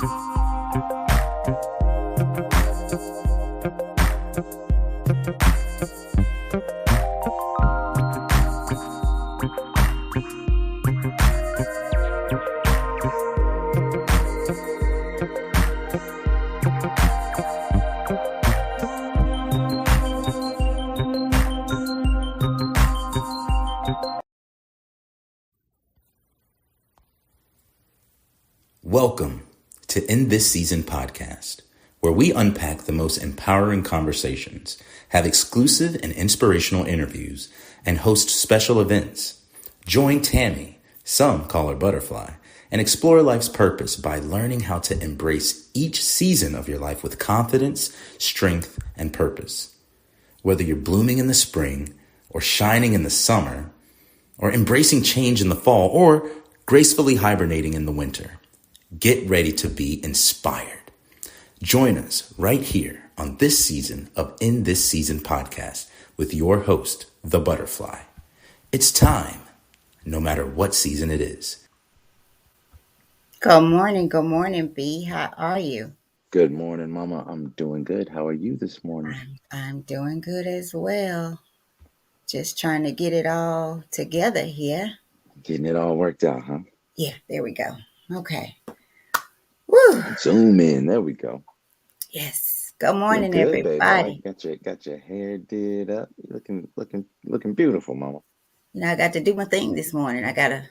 Welcome to In This Season podcast, where we unpack the most empowering conversations, have exclusive and inspirational interviews, and host special events. Join Tammy, some call her Butterfly, and explore life's purpose by learning how to embrace each season of your life with confidence, strength, and purpose. Whether you're blooming in the spring, or shining in the summer, or embracing change in the fall, or gracefully hibernating in the winter, get ready to be inspired. Join us right here on this season of In This Season podcast with your host, The Butterfly. It's time, no matter what season it is. Good morning, B. How are you? Good morning, Mama. I'm doing good. How are you this morning? I'm doing good as well. Just trying to get it all together here. Getting it all worked out, huh? Yeah, there we go. Okay. Woo! Zoom in. There we go. Yes. Good morning, You're good, everybody. babe. Got your hair did up. Looking beautiful, Mama. You know, I got to do my thing this morning. I got to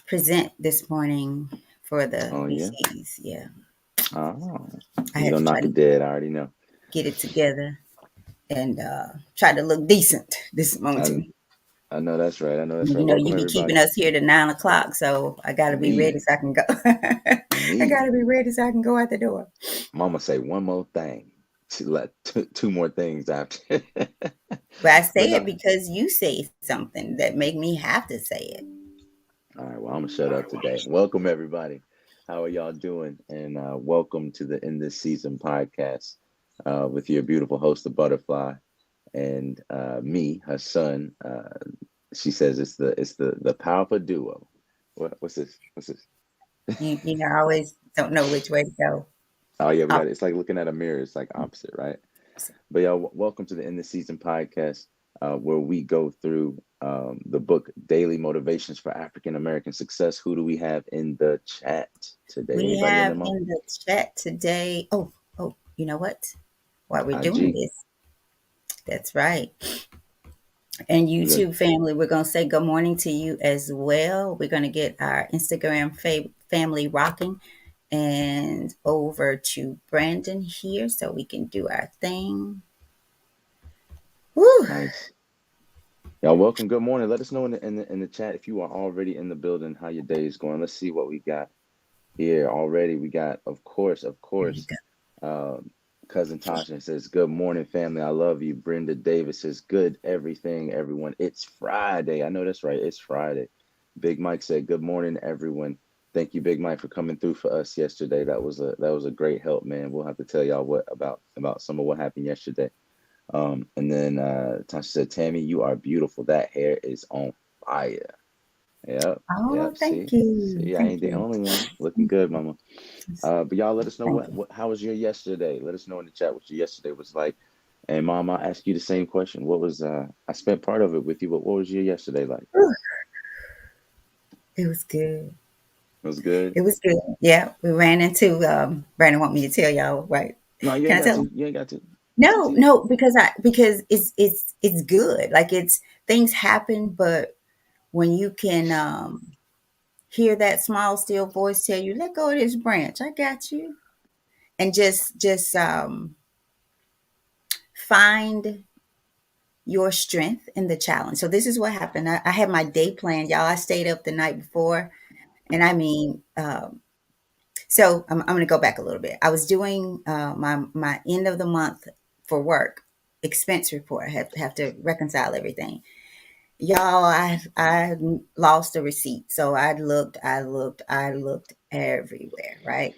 present this morning for the VCs. Yeah. Oh, I you had don't to knock it dead. I already know. Get it together and try to look decent this morning. I know that's right. You know, Welcome, you be everybody. keeping us here to 9 o'clock, so I got to be ready so I can go. I got to be ready so I can go out the door. Mama say one more thing. She let two more things after. But I say it because you say something that make me have to say it. All right, well, I'm going to shut up today. Welcome, everybody. How are y'all doing? And welcome to the In This Season podcast with your beautiful host, the Butterfly, and me, her son. She says it's the powerful duo. What's this? You know, I always don't know which way to go. Oh yeah, it's like looking at a mirror. It's like opposite, right? But y'all, welcome to the In This Season podcast, where we go through the book Daily Motivations for African American Success. Who do we have in the chat today? We have in the chat today. Oh, you know what? While we're doing this, that's right. And YouTube family, we're going to say good morning to you as well. We're going to get our Instagram family rocking and over to Brandon here so we can do our thing. Woo. Nice. Y'all, welcome. Good morning. Let us know in the chat if you are already in the building, how your day is going. Let's see what we got here already. We got, of course, Cousin Tasha says, good morning, family. I love you. Brenda Davis says, good everything, everyone. It's Friday. I know that's right. It's Friday. Big Mike said, good morning, everyone. Thank you, Big Mike, for coming through for us yesterday. That was a great help, man. We'll have to tell y'all about some of what happened yesterday. And then Tasha said, Tammy, you are beautiful. That hair is on fire. Yep. Thank you. See, I ain't the only one. Looking good, Mama. But y'all let us know how was your yesterday? Let us know in the chat what your yesterday was like. And Mom, I'll ask you the same question. What was I spent part of it with you, but what was your yesterday like? It was good. It was good? It was good. Yeah. We ran into Brandon want me to tell y'all, right? No, you ain't got to. No, because it's good. Like things happen, but when you can hear that small, still voice tell you, let go of this branch. I got you. And just find your strength in the challenge. So this is what happened. I had my day planned, y'all. I stayed up the night before. And I mean, so I'm going to go back a little bit. I was doing my end of the month for work expense report. I have to reconcile everything. Y'all, I lost a receipt. So I looked everywhere, right?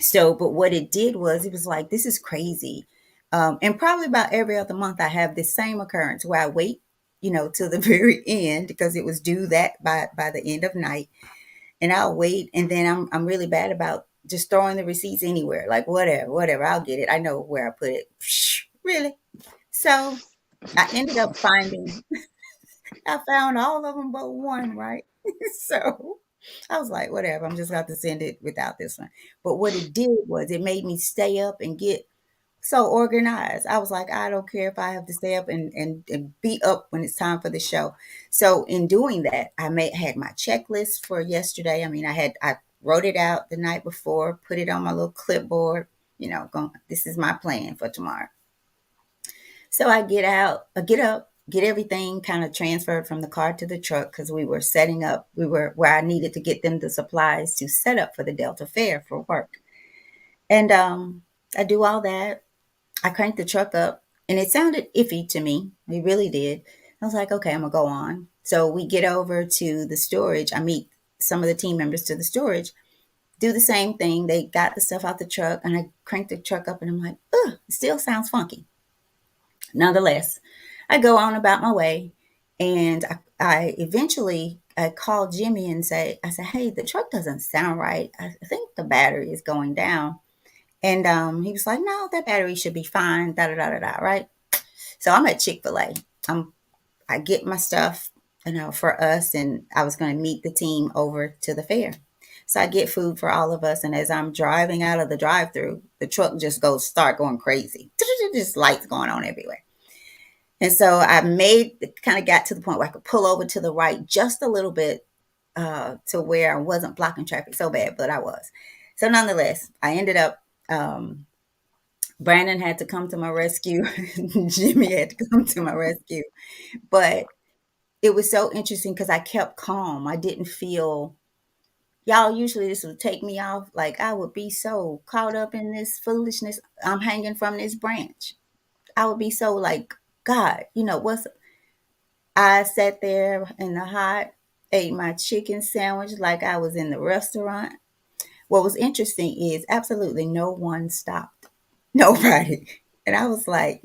So, but what it did was, it was like, this is crazy. And probably about every other month, I have this same occurrence where I wait, till the very end because it was due that by the end of night. and I'll wait. And then I'm really bad about just throwing the receipts anywhere. Like whatever, I'll get it. I know where I put it. Really. So I ended up finding I found all of them but one, right? So I was like, whatever, I'm just going to send it without this one. But what it did was it made me stay up and get so organized. I was like, I don't care if I have to stay up and be up when it's time for the show. So in doing that, had my checklist for yesterday. I mean, I wrote it out the night before, put it on my little clipboard, going, this is my plan for tomorrow. So I get up, get everything kind of transferred from the car to the truck because we were where I needed to get them the supplies to set up for the Delta Fair for work. And I do all that. I cranked the truck up and it sounded iffy to me. It really did. I was like, okay, I'm going to go on. So we get over to the storage. I meet some of the team members to the storage, do the same thing. They got the stuff out the truck and I cranked the truck up and I'm like, ugh, it still sounds funky. Nonetheless, I go on about my way, and I eventually I call Jimmy and I said, hey, the truck doesn't sound right. I think the battery is going down. And he was like, no, that battery should be fine. Da da da da da. Right. So I'm at Chick-fil-A. I get my stuff, for us, and I was going to meet the team over to the fair. So I get food for all of us, and as I'm driving out of the drive-through, the truck just start going crazy. Just lights going on everywhere. And so I kind of got to the point where I could pull over to the right just a little bit to where I wasn't blocking traffic so bad, but I was. So nonetheless, I ended up, Brandon had to come to my rescue. Jimmy had to come to my rescue. But it was so interesting because I kept calm. I didn't feel, y'all, usually this would take me off. Like I would be so caught up in this foolishness. I'm hanging from this branch. I would be so like, God, I sat there in the hot, ate my chicken sandwich like I was in the restaurant. What was interesting is absolutely no one stopped. Nobody. And I was like,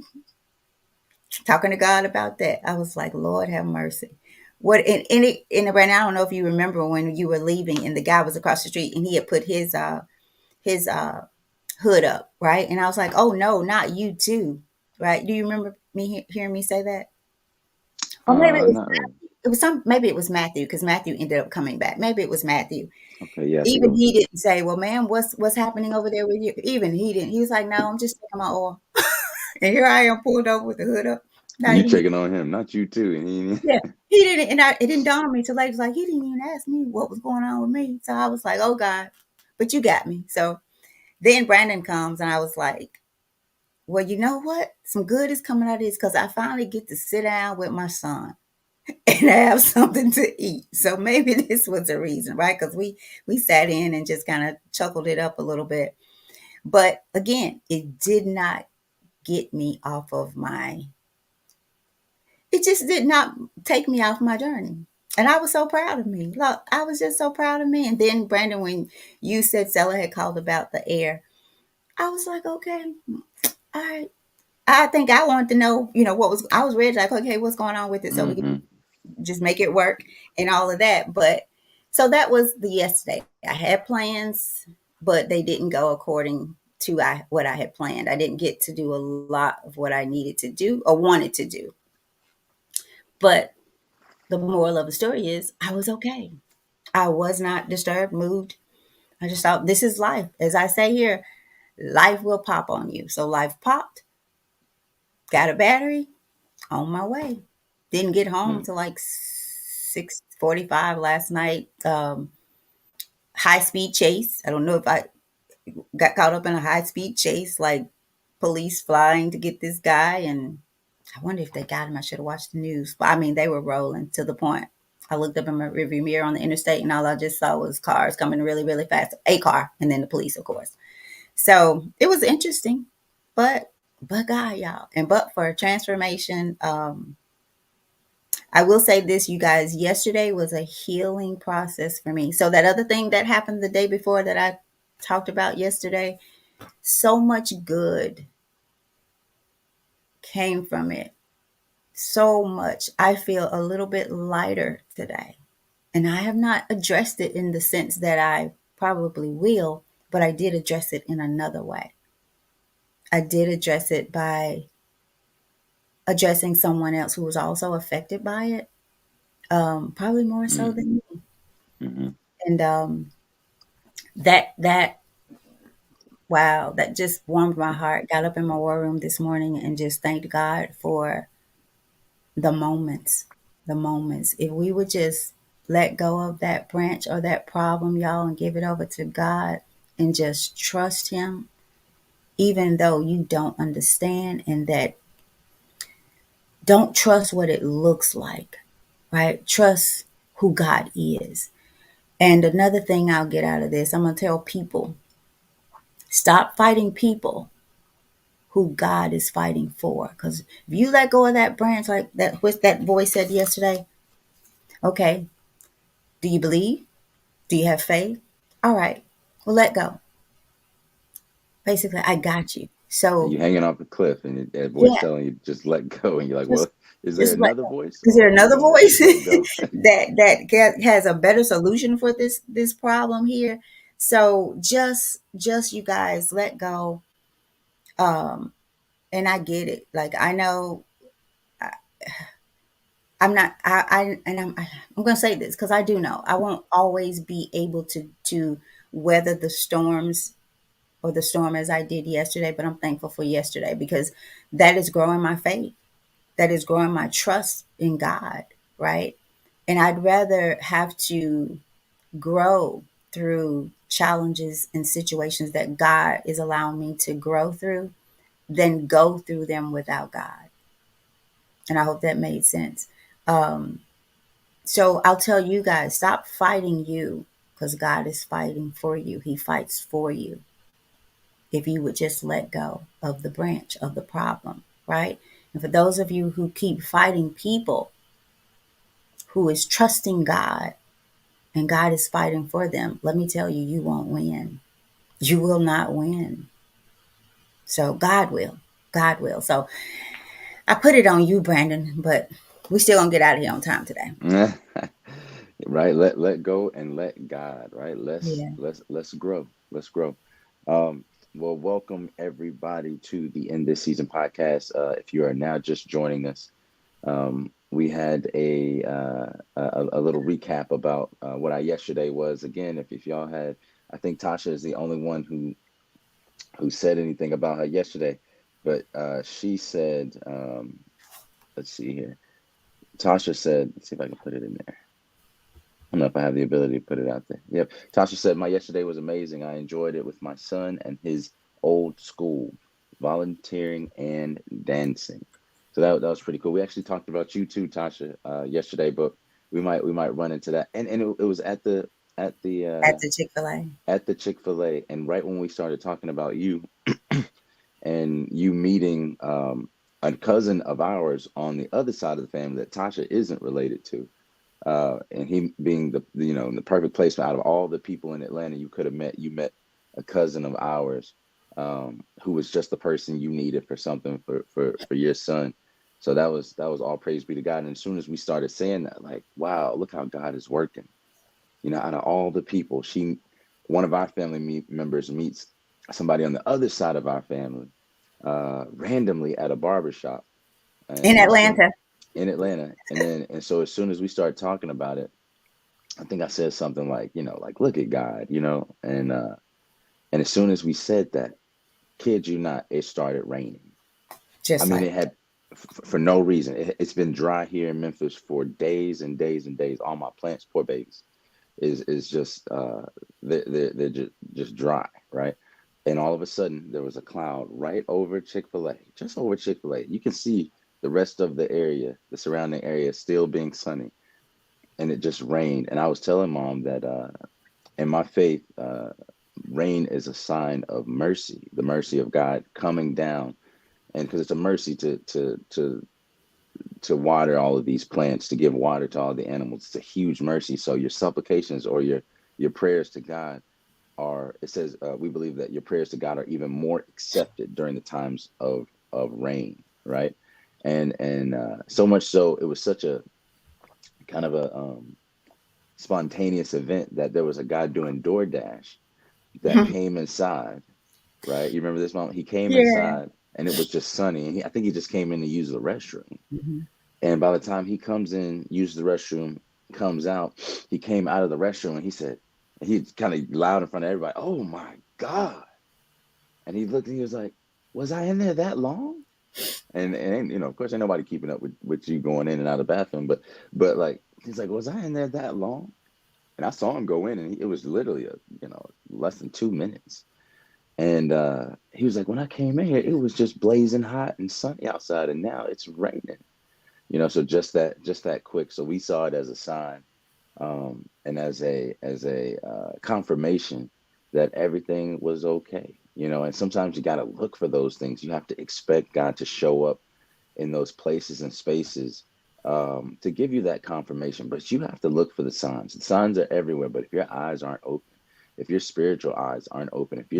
talking to God about that. I was like, Lord have mercy. What right now, I don't know if you remember when you were leaving and the guy was across the street and he had put his hood up, right? And I was like, oh no, not you too. Right? Do you remember hearing me say that? Or maybe Not really. maybe it was Matthew because Matthew ended up coming back. Maybe it was Matthew. Okay, yeah, I think it Even was. he didn't say, "Well, man, what's happening over there with you?" Even he didn't. He was like, "No, I'm just taking my oil." And here I am pulled over with the hood up. Not You even checking on him, not you too. And yeah. He didn't, and it didn't dawn on me till later. It's like he didn't even ask me what was going on with me. So I was like, "Oh God," but you got me. So then Brandon comes, and I was like, "Well, you know what? Some good is coming out of this because I finally get to sit down with my son." And have something to eat. So maybe this was the reason, right? Because we sat in and just kind of chuckled it up a little bit. But again, it did not get me off of it just did not take me off my journey. And I was so proud of me. Look, I was just so proud of me. And then Brandon, when you said Stella had called about the air, I was like, okay, all right. I think I wanted to know, I was ready, like, okay, what's going on with it so we can mm-hmm. just make it work and all of that. But so that was the yesterday. I had plans, but they didn't go according to what I had planned. I didn't get to do a lot of what I needed to do or wanted to do. But the moral of the story is I was okay. I was not disturbed, moved. I just thought this is life. As I say here, life will pop on you. So life popped, got a battery, on my way. Didn't get home Yeah. till like 6:45 last night. High speed chase. I don't know if I got caught up in a high speed chase, like police flying to get this guy. And I wonder if they got him. I should have watched the news. But I mean, they were rolling to the point. I looked up in my rearview mirror on the interstate, and all I just saw was cars coming really, really fast. A car, and then the police, of course. So it was interesting, but God, y'all, and but for transformation. I will say this, you guys, yesterday was a healing process for me. So that other thing that happened the day before that I talked about yesterday, so much good came from it. So much. I feel a little bit lighter today. And I have not addressed it in the sense that I probably will, but I did address it in another way. I did address it by addressing someone else who was also affected by it, probably more so Mm, than me. mm-hmm. And that wow, that just warmed my heart. Got up in my war room this morning and just thanked God for the moments, the moments. If we would just let go of that branch or that problem, y'all, and give it over to God and just trust Him, even though you don't understand, and that don't trust what it looks like, right? Trust who God is. And another thing I'll get out of this, I'm going to tell people, stop fighting people who God is fighting for. Because if you let go of that branch, like that, what that voice said yesterday, okay, do you believe? Do you have faith? All right, well, let go. Basically, I got you. You So, hanging off a cliff, and that voice yeah, telling you just let go, and you're like, well, just is there just let another go. voice, Is or there are we another gonna voice just let go? that has a better solution for this problem here? So just you guys let go. Um, and I get it. Like I know I'm not. I and I'm going to say this because I do know I won't always be able to weather the storms or the storm as I did yesterday. But I'm thankful for yesterday because that is growing my faith. That is growing my trust in God. Right. And I'd rather have to grow through challenges and situations that God is allowing me to grow through than go through them without God. And I hope that made sense. Um, So I'll tell you guys, stop fighting you because God is fighting for you. He fights for you. If you would just let go of the branch of the problem, right? And for those of you who keep fighting people who is trusting God and God is fighting for them, let me tell you, you won't win. You will not win. So God will. God will. So I put it on you, Brandon, but we still gonna get out of here on time today. Right, let go and let God, right? Yeah. Let's grow. Let's grow. Um, well, welcome everybody to the End This Season podcast. If you are now just joining us, we had a little recap about what our yesterday was. Again, if y'all had, I think Tasha is the only one who said anything about her yesterday, but she said, let's see here. Tasha said, let's see if I can put it in there. I don't know if I have the ability to put it out there. Yep. Tasha said, my yesterday was amazing. I enjoyed it with my son and his old school, volunteering and dancing. So that was pretty cool. We actually talked about you too, Tasha, yesterday, but we might run into that. And it was at the At the Chick-fil-A. at the Chick-fil-A, and right when we started talking about you and you meeting a cousin of ours on the other side of the family that Tasha isn't related to, and he being the perfect placement out of all the people in Atlanta you could have met. You met a cousin of ours who was just the person you needed for something for your son. So that was all praise be to God. And as soon as we started saying that, like, wow, look how God is working. Out of all the people, one of our family members meets somebody on the other side of our family randomly at a barbershop, In and then Atlanta. in Atlanta, and so as soon as we started talking about it, I think I said something like, like, look at God, and as soon as we said that, kid you not, it started raining. I Just mean, like it had for no reason. It's been dry here in Memphis for days and days and days. All my plants, poor babies, is just they're just dry, right? And all of a sudden, there was a cloud right over Chick-fil-A, just over Chick-fil-A. You can see the rest of the area, the surrounding area, still being sunny, and it just rained. And I was telling mom that in my faith, rain is a sign of mercy, the mercy of God coming down, and because it's a mercy to water all of these plants, to give water to all the animals. It's a huge mercy. So your supplications or your prayers to God are. It says we believe that your prayers to God are even more accepted during the times of rain, right? And so much so, it was such a kind of a spontaneous event that there was a guy doing DoorDash that came inside, right? You remember this moment? He came Yeah. inside and it was just sunny. And I think he just came in to use the restroom. Hmm. And by the time he comes in, uses the restroom, comes out, he came out of the restroom and he said, he kind of loud in front of everybody, "Oh my God." And he looked and he was like, "Was I in there that long?" And of course, ain't nobody keeping up with you going in and out of the bathroom, but like he's like, "Was I in there that long?" And I saw him go in, and it was literally less than 2 minutes. And he was like, "When I came in here, it was just blazing hot and sunny outside, and now it's raining." So just that quick. So we saw it as a sign, and as a confirmation that everything was okay. And sometimes you got to look for those things. You have to expect God to show up in those places and spaces, to give you that confirmation. But you have to look for the signs. The signs are everywhere. But if your eyes aren't open, if your spiritual eyes aren't open, if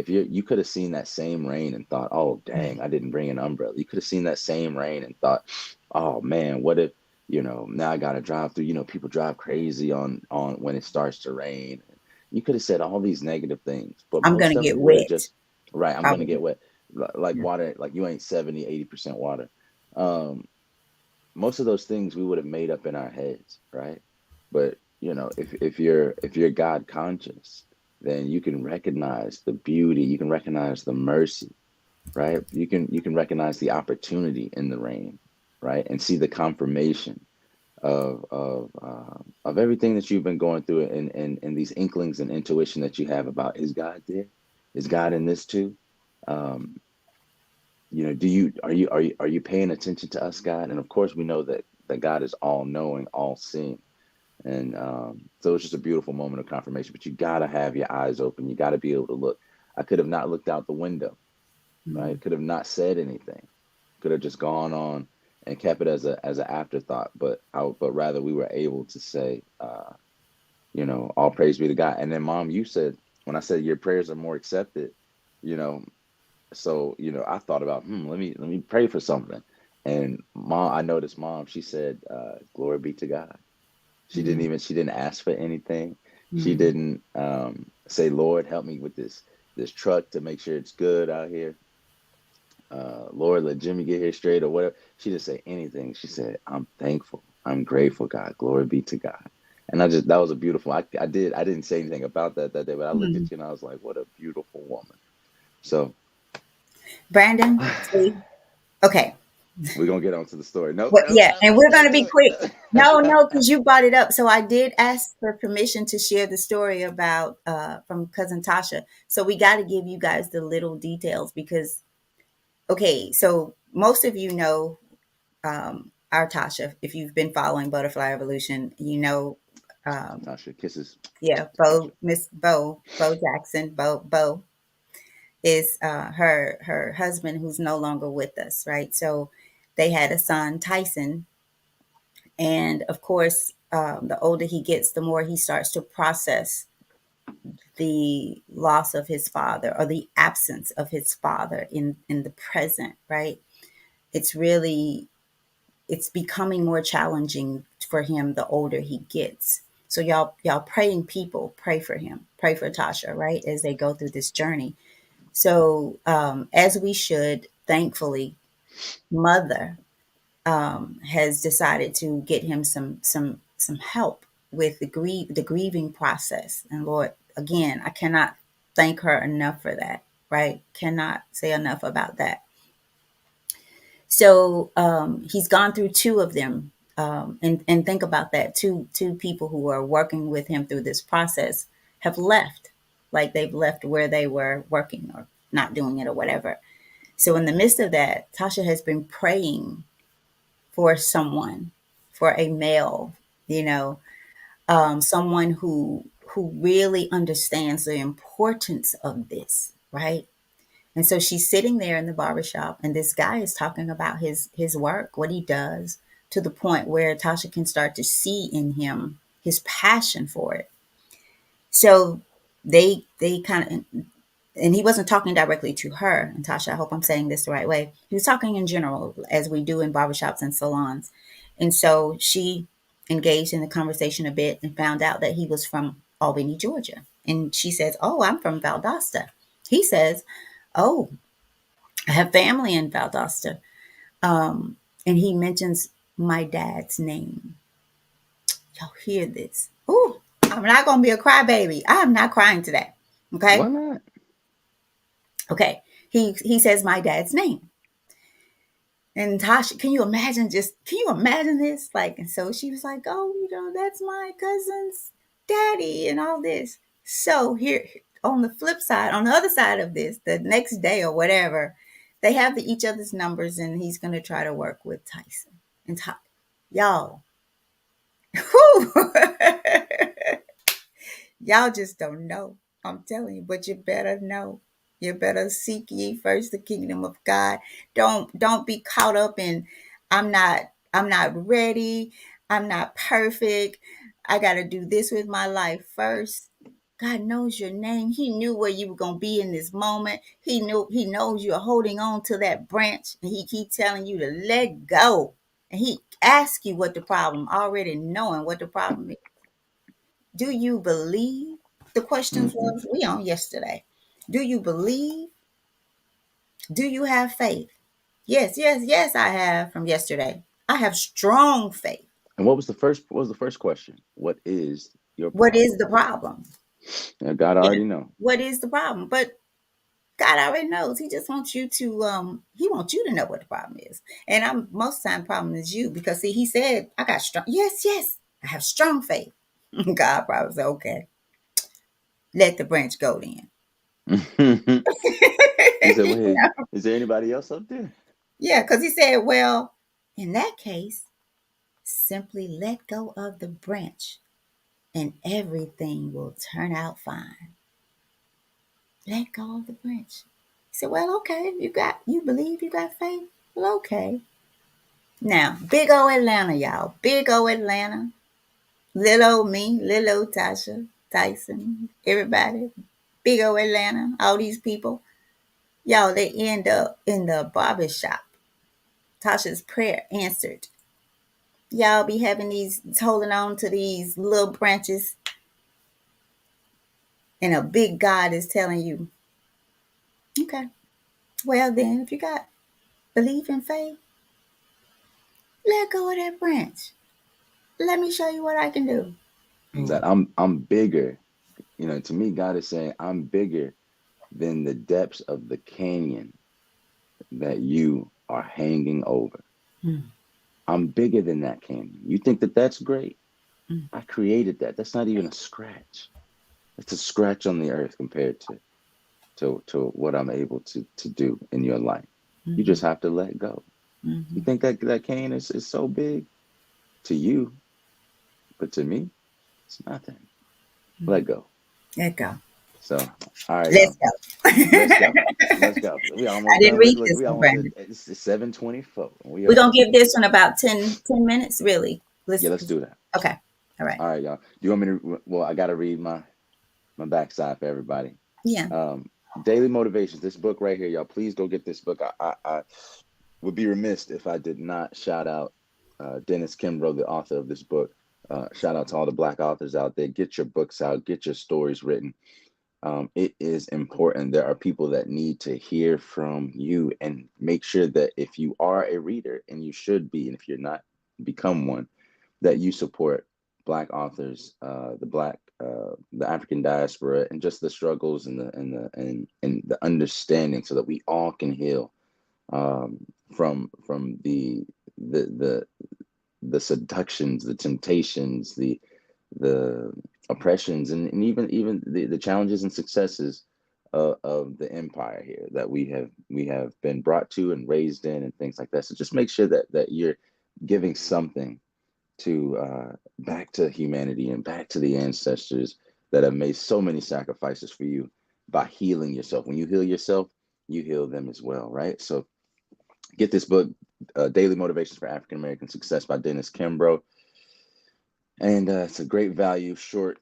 you could have seen that same rain and thought, "Oh dang, I didn't bring an umbrella." You could have seen that same rain and thought, "Oh man, what if now I got to drive through." People drive crazy on when it starts to rain. You could have said all these negative things, but I'm going most to of get it would have wet, just, right, I'm gonna probably. get wet. Like Yeah. water, like you ain't 70, 80% water. um Most of those things we would have made up in our heads, right? But if you're God conscious, then you can recognize the beauty, you can recognize the mercy, right? You can recognize the opportunity in the rain, right? And see the confirmation of everything that you've been going through, and these inklings and intuition that you have about, is God there? Is God in this too? Um, do you are you paying attention to us, God? And of course, we know that God is all knowing, all seeing, and so it's just a beautiful moment of confirmation. But you gotta have your eyes open. You gotta be able to look. I could have not looked out the window, Mm. right? Could have not said anything. Could have just gone on and kept it as an afterthought. But rather we were able to say, all praise be to God. And then, Mom, you said, when I said your prayers are more accepted, you know, so I thought about, let me pray for something. And Mom, I noticed, Mom, she said, "Glory be to God." Mm. She didn't ask for anything. She Mm. didn't say, "Lord, help me with this truck to make sure it's good out here. Lord, let Jimmy get here straight," or whatever. She didn't say anything. She said, "I'm thankful. I'm grateful, God. Glory be to God." And that was a beautiful. I didn't say anything about that day, but I looked Mm. at you and I was like, "What a beautiful woman." So Brandon, see? Okay. we're gonna get on to the story. Nope, Well, nope, yeah, nope, and nope, we're going don't to do be quick. No, it. no, because you brought it up. So I did ask for permission to share the story about from cousin Tasha. So we got to give you guys the little details because, okay, so most of you know our Tasha. If you've been following Butterfly Evolution, you know, um, Tasha, kisses. yeah, Tasha. Bo Jackson, Bo is her husband who's no longer with us, right? So they had a son, Tyson. And of course, the older he gets, the more he starts to process the loss of his father or the absence of his father in the present, right? It's really it's becoming more challenging for him the older he gets. So y'all praying people, pray for him, pray for Tasha, right? As they go through this journey. So as we should, thankfully, mother has decided to get him some help with the grieving process. And Lord, again, I cannot thank her enough for that. Right? Cannot say enough about that. So he's gone through two of them, and think about that. Two people who are working with him through this process have left, like they've left where they were working or not doing it or whatever. So in the midst of that, Tasha has been praying for someone, for a male, you know, someone who really understands the importance of this, right? And so she's sitting there in the barbershop, and this guy is talking about his work, what he does, to the point where Tasha can start to see in him his passion for it. So they kind of, and he wasn't talking directly to her. And Tasha, I hope I'm saying this the right way. He was talking in general, as we do in barbershops and salons. And so engaged in the conversation a bit and found out that he was from Albany, Georgia. And she says, "Oh, I'm from Valdosta." He says, "Oh, I have family in Valdosta." Um, and he mentions my dad's name. Y'all hear this? Ooh, I'm not gonna be a crybaby. I am not crying today. Why Okay. not? Okay. He says my dad's name. And Tasha, can you imagine this? Like, and so she was like, "Oh, that's my cousin's daddy and all this." So here on the flip side, on the other side of this, the next day or whatever, they have each other's numbers and he's going to try to work with Tyson. And y'all, whew, y'all just don't know. I'm telling you, but you better know. You better seek ye first the kingdom of God. Don't be caught up in I'm not ready. I'm not perfect. I got to do this with my life first. God knows your name. He knew where you were going to be in this moment. He knows you're holding on to that branch and he keeps telling you to let go. And he asks you what the problem, already knowing what the problem is. Do you believe? The questions Hmm. was we on yesterday. Do you believe? Do you have faith? Yes, yes, yes, I have from yesterday. I have strong faith. And what was the first question? What is your What is problem? the problem? Yeah, God Yeah. already know. What is the problem? But God already knows. He just wants you to he wants you to know what the problem is. And I'm most of the time problem is you because see, he said, I got strong. Yes, yes, I have strong faith. God probably said, okay, let the branch go then. He said, "Well, hey, is there anybody else up there?" Yeah, because he said, well, in that case, simply let go of the branch and everything will turn out fine. Let go of the branch. He said, well, okay, you believe you got faith? Well, okay. Now, big old Atlanta, y'all. Big old Atlanta. Little old me, little old Tasha, Tyson, everybody. Big old Atlanta, all these people. Y'all, they end up in the barber shop. Tasha's prayer answered. Y'all be having these holding on to these little branches and a big God is telling you, okay, well then if you got belief and faith, let go of that branch. Let me show you what I can do. That Oh, I'm bigger. To me, God is saying, I'm bigger than the depths of the canyon that you are hanging over. mm, I'm bigger than that canyon. You think that that's great? mm, I created that. That's not even a scratch. It's a scratch on the earth compared to what I'm able to do in your life. You mm, just have to let go. You mm, think that canyon is so big to you, but to me, it's nothing. mm. Let go. Let go. So, all right, Let's y'all. go. Let's go. Let's go. We I almost didn't done with read look, this we one, almost Brandon. at it's 7:24. We We're are gonna give this one about 10 minutes, really. Yeah, Let's let's do that. okay. All right. All right, y'all. Do you want me to well, I gotta read my backside for everybody. Yeah. Um, Daily Motivations, this book right here, y'all. Please go get this book. I would be remiss if I did not shout out Dennis Kimbro, the author of this book. Shout out to all the Black authors out there. Get your books out, get your stories written. It is important. There are people that need to hear from you, and make sure that if you are a reader, and you should be, and if you're not, become one, that you support Black authors, the African diaspora, and just the struggles and the understanding, so that we all can heal from the the seductions, the temptations, the oppressions, and even the challenges and successes of the empire here that we have been brought to and raised in, and things like that. So just make sure that you're giving something to back to humanity and back to the ancestors that have made so many sacrifices for you by healing yourself. When you heal yourself, you heal them as well, right? So get this book, Daily Motivations for African American Success by Dennis Kimbro. And it's a great value, short,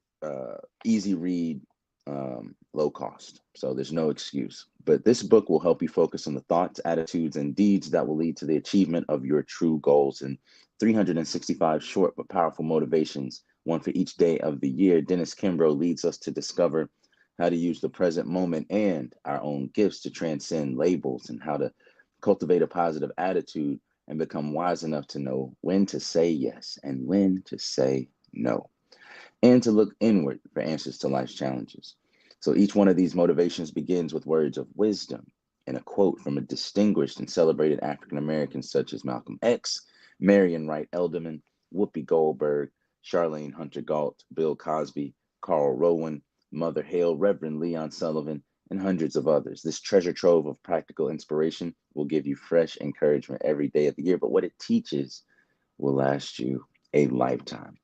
easy read, low cost. So there's no excuse. But this book will help you focus on the thoughts, attitudes, and deeds that will lead to the achievement of your true goals. And 365 short but powerful motivations, one for each day of the year. Dennis Kimbro leads us to discover how to use the present moment and our own gifts to transcend labels, and how to cultivate a positive attitude and become wise enough to know when to say yes and when to say no, and to look inward for answers to life's challenges. So each one of these motivations begins with words of wisdom and a quote from a distinguished and celebrated African Americans such as Malcolm X, Marion Wright Edelman, Whoopi Goldberg, Charlene Hunter Galt, Bill Cosby, Carl Rowan, Mother Hale, Reverend Leon Sullivan, and hundreds of others. This treasure trove of practical inspiration will give you fresh encouragement every day of the year, but what it teaches will last you a lifetime.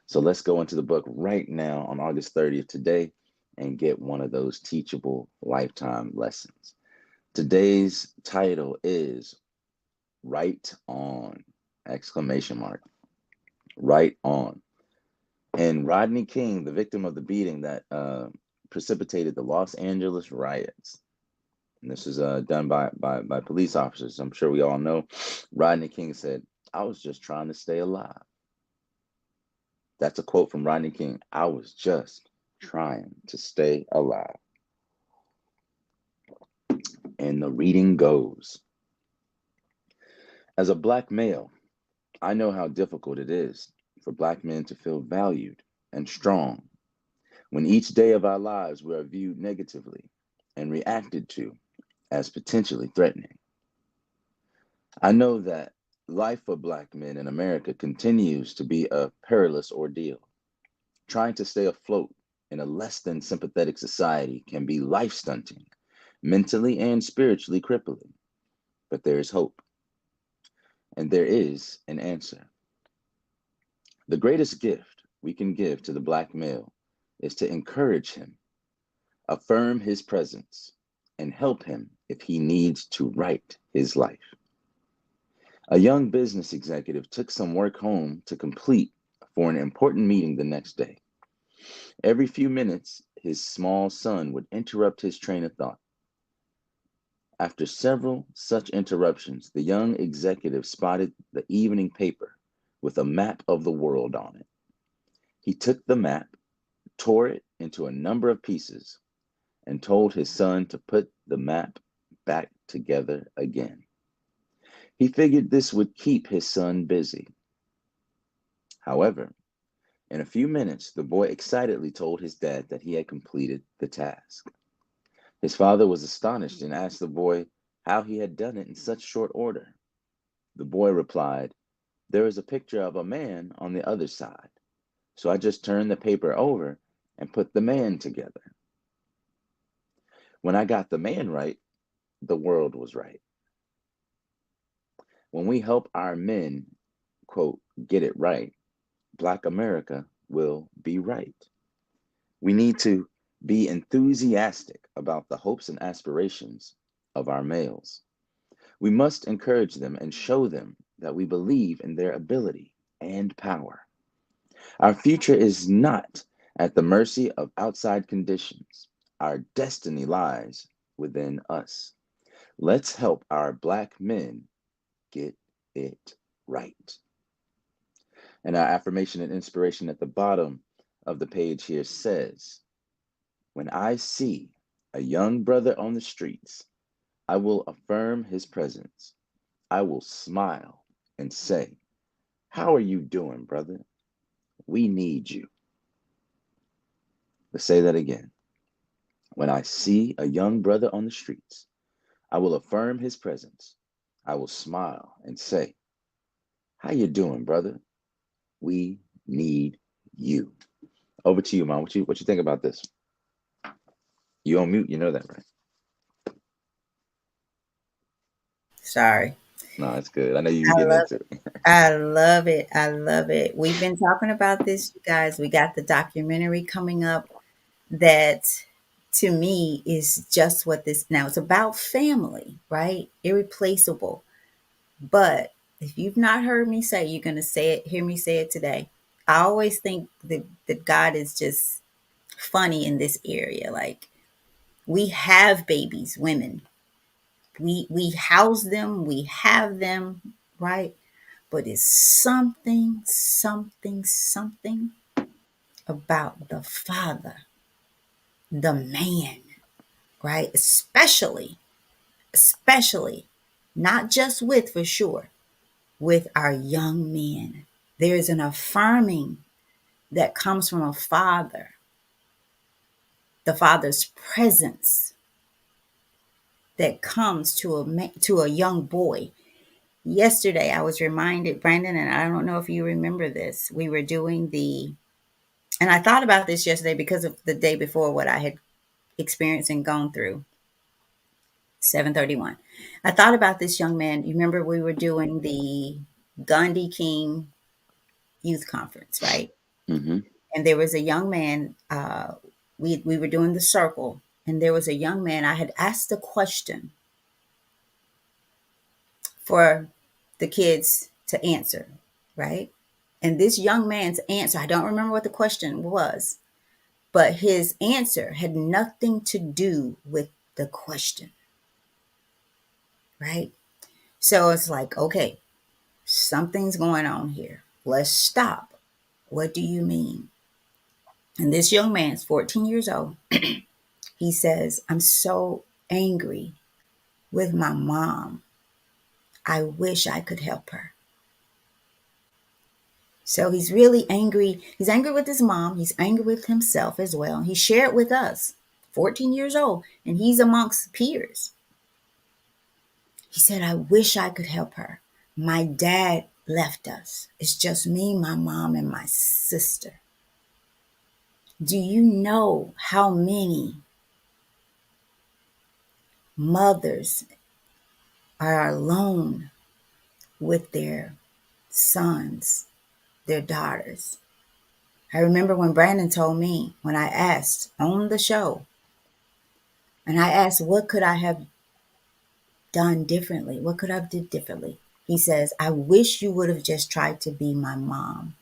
So let's go into the book right now on August 30th today and get one of those teachable lifetime lessons. Today's title is Right On! Exclamation mark. Right on. And Rodney King, the victim of the beating that precipitated the Los Angeles riots. And this is done by police officers. I'm sure we all know. Rodney King said, "I was just trying to stay alive." That's a quote from Rodney King. I was just trying to stay alive. And the reading goes, as a Black male, I know how difficult it is for Black men to feel valued and strong when each day of our lives we are viewed negatively and reacted to as potentially threatening. I know that life for Black men in America continues to be a perilous ordeal. Trying to stay afloat in a less than sympathetic society can be life stunting, mentally and spiritually crippling. But there is hope, and there is an answer. The greatest gift we can give to the Black male is to encourage him, affirm his presence, and help him if he needs to right his life. A young business executive took some work home to complete for an important meeting the next day. Every few minutes, his small son would interrupt his train of thought. After several such interruptions, the young executive spotted the evening paper with a map of the world on it. He took the map, tore it into a number of pieces, and told his son to put the map back together again. He figured this would keep his son busy. However, in a few minutes, the boy excitedly told his dad that he had completed the task. His father was astonished and asked the boy how he had done it in such short order. The boy replied, "There is a picture of a man on the other side, so I just turned the paper over and put the man together. When I got the man right, the world was right." When we help our men, quote, get it right, Black America will be right. We need to be enthusiastic about the hopes and aspirations of our males. We must encourage them and show them that we believe in their ability and power. Our future is not at the mercy of outside conditions. Our destiny lies within us. Let's help our Black men get it right. And our affirmation and inspiration at the bottom of the page here says, when I see a young brother on the streets, I will affirm his presence. I will smile and say, how are you doing, brother? We need you. Let's say that again. When I see a young brother on the streets, I will affirm his presence. I will smile and say, how you doing, brother? We need you. Over to you, Mom. What you think about this? You on mute, you know that, right? Sorry. No, it's good. I know you be I getting love into it. I love it. I love it. We've been talking about this, you guys. We got the documentary coming up that to me is just what this now it's about family, right? Irreplaceable. But if you've not heard me say, you're gonna say it, hear me say it today. I always think that God is just funny in this area. Like We have babies, women. We house them, we have them, right? But it's something about the father, the man, right? Especially, not just with, for sure, with our young men. There's an affirming that comes from a father, the father's presence that comes to a young boy. Yesterday, I was reminded, Brandon, and I don't know if you remember this. We were doing and I thought about this yesterday because of the day before what I had experienced and gone through. 7:31. I thought about this young man. You remember we were doing the Gandhi King Youth Conference, right? Mm-hmm. And there was a young man. We were doing the circle, and there was a young man. I had asked a question for the kids to answer, right? And this young man's answer, I don't remember what the question was, but his answer had nothing to do with the question, right? So it's like, okay, something's going on here. Let's stop. What do you mean? And this young man's 14 years old. He says, I'm so angry with my mom. I wish I could help her. So he's really angry. He's angry with his mom. He's angry with himself as well. He shared with us, 14 years old, and he's amongst peers. He said, I wish I could help her. My dad left us. It's just me, my mom, and my sister. Do you know how many mothers are alone with their sons, their daughters? I remember when Brandon told me, when I asked on the show, and I asked, what could I have done differently? What could I have did differently? He says, I wish you would have just tried to be my mom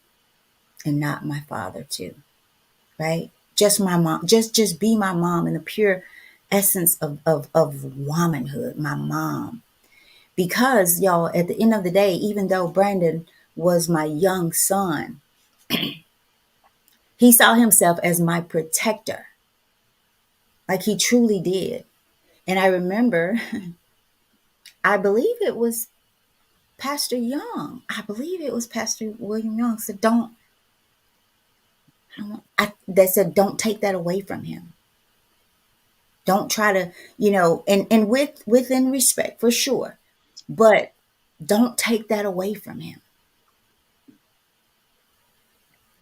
and not my father too, right? Just my mom, just be my mom in the pure essence of womanhood, my mom. Because y'all, at the end of the day, even though Brandon was my young son, he saw himself as my protector, like he truly did. And I remember, I believe it was Pastor Young. I believe it was Pastor William Young said, they said, don't take that away from him. Don't try to, and within respect for sure, but don't take that away from him.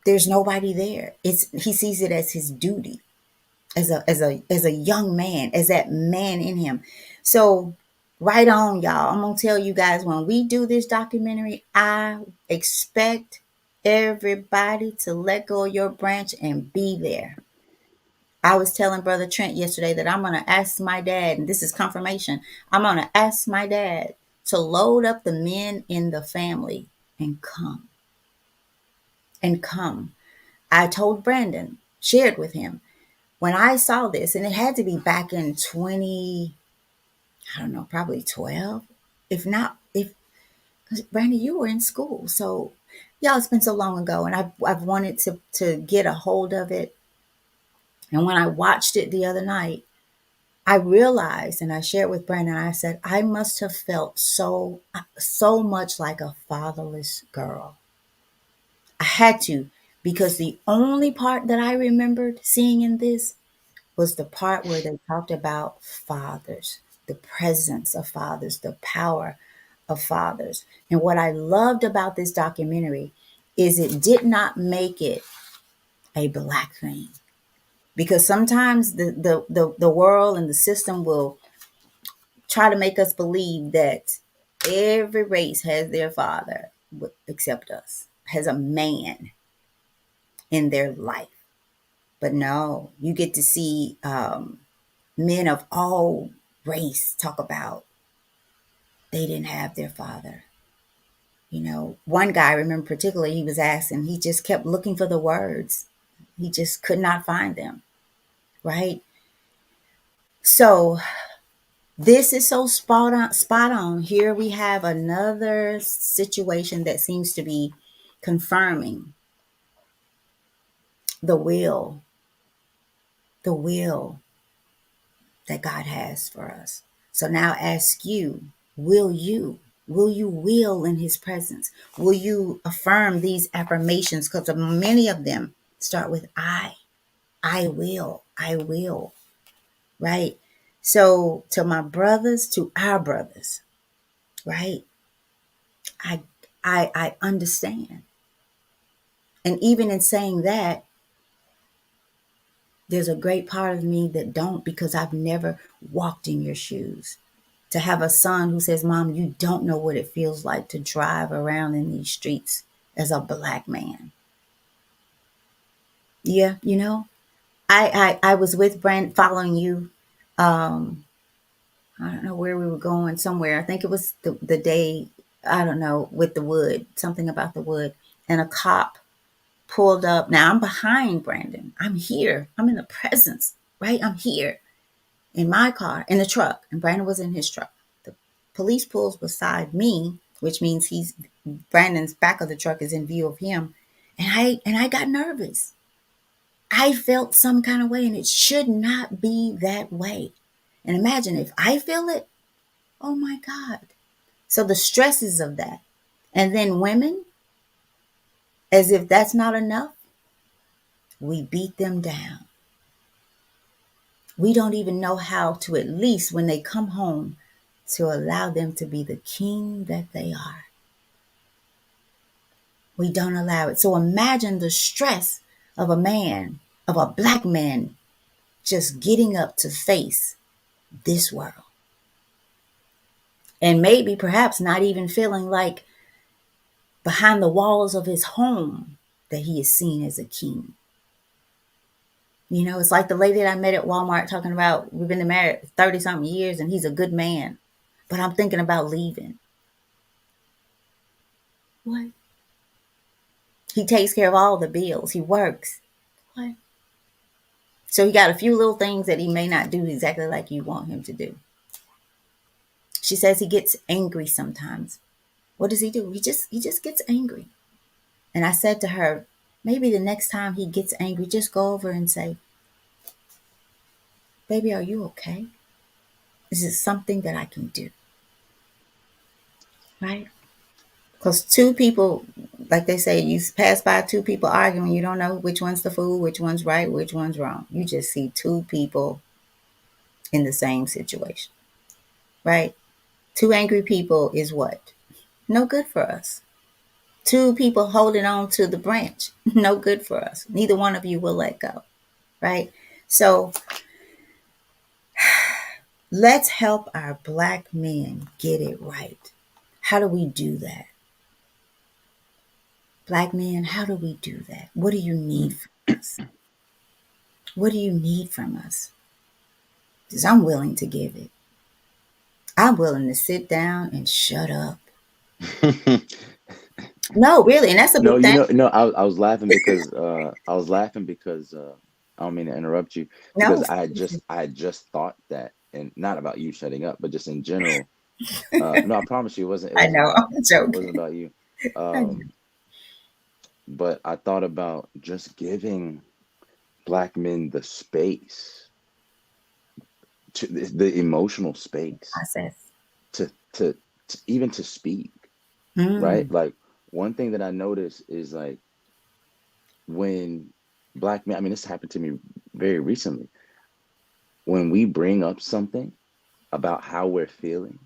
There's nobody there. He sees it as his duty as a young man, as that man in him. So right on, y'all. I'm gonna tell you guys, when we do this documentary, I expect everybody to let go of your branch and be there. I was telling Brother Trent yesterday that I'm gonna ask my dad, and this is confirmation. I'm gonna ask my dad to load up the men in the family and come. And come. I told Brandon, shared with him, when I saw this, and it had to be back in 20, I don't know, probably 12. If not, because Brandon, you were in school. So, y'all, it's been so long ago, and I've wanted to get a hold of it. And when I watched it the other night, I realized, and I shared with Brandon, I said, I must have felt so much like a fatherless girl. I had to, because the only part that I remembered seeing in this was the part where they talked about fathers, the presence of fathers, the power of fathers. And what I loved about this documentary is it did not make it a black thing. Because sometimes the world and the system will try to make us believe that every race has their father, except us, has a man in their life. But no, you get to see men of all race talk about they didn't have their father. One guy, I remember particularly, he was asked, and he just kept looking for the words. He just could not find them, right? So this is so spot on. Here we have another situation that seems to be confirming the will, the will that God has for us. So now ask you, will you? Will you will in his presence? Will you affirm these affirmations? Because many of them start with I will, I will, right? So to my brothers, to our brothers, right? I I understand. And even in saying that, there's a great part of me that don't, because I've never walked in your shoes. To have a son who says, Mom, you don't know what it feels like to drive around in these streets as a black man. Yeah, you know, I was with Brand following you. Um, I don't know where we were going, somewhere. I think it was the day, I don't know, with the wood, something about the wood. And a cop pulled up. Now I'm behind Brandon. I'm here. I'm in the presence, right? I'm here in my car, in the truck, and Brandon was in his truck. The police pulls beside me, which means he's Brandon's back of the truck is in view of him. And I got nervous. I felt some kind of way, and it should not be that way. And imagine if I feel it, oh my God. So the stresses of that. And then women, as if that's not enough, we beat them down. We don't even know how to, at least when they come home, to allow them to be the king that they are. We don't allow it. So imagine the stress of a man, of a black man, just getting up to face this world. And maybe perhaps not even feeling like behind the walls of his home that he is seen as a king. You know, it's like the lady that I met at Walmart talking about, we've been married 30 something years and he's a good man, but I'm thinking about leaving. What? He takes care of all the bills. He works. What? So he got a few little things that he may not do exactly like you want him to do. She says he gets angry sometimes. What does he do? He just gets angry. And I said to her, maybe the next time he gets angry, just go over and say, baby, are you okay? Is it something that I can do? Right? Because two people, like they say, you pass by two people arguing, you don't know which one's the fool, which one's right, which one's wrong. You just see two people in the same situation, right? Two angry people is what? No good for us. Two people holding on to the branch, no good for us. Neither one of you will let go, right? So let's help our black men get it right. How do we do that? Black men, how do we do that? What do you need from us? What do you need from us? Because I'm willing to give it. I'm willing to sit down and shut up. No, really. And that's a No, big thing. no, I was laughing because I don't mean to interrupt you because No, I had just thought that, and not about you shutting up, but just in general. No, I promise you it I know. I'm wasn't joking. about you. I know. But I thought about just giving black men the space, to the emotional space Process. to to, to even to speak, right? Mm, Like one thing that I noticed is like when black men, I mean, this happened to me very recently. When we bring up something about how we're feeling,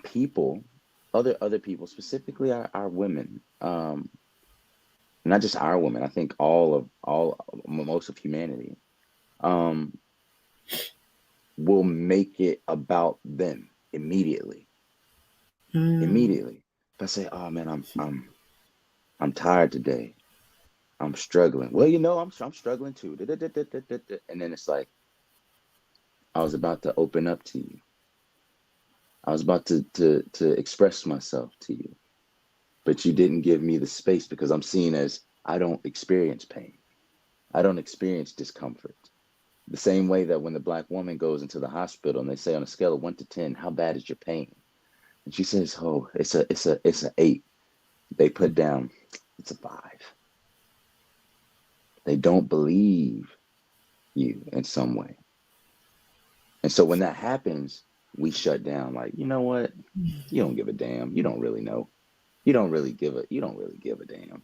people, other people, specifically our women, not just our women, I think all most of humanity, um, will make it about them immediately. mm, Immediately. If I say, "Oh man, I'm tired today. I'm struggling." Well, you know, I'm struggling too. And then it's like I was about to open up to you. I was about to express myself to you, but you didn't give me the space because I'm seen as I don't experience pain. I don't experience discomfort. The same way that when the black woman goes into the hospital and they say on a scale of 1 to 10, how bad is your pain? And she says, oh, it's a 8. They put down, it's a 5. They don't believe you in some way. And so when that happens, we shut down like, you know what? You don't give a damn. You don't really know. You don't really give a damn.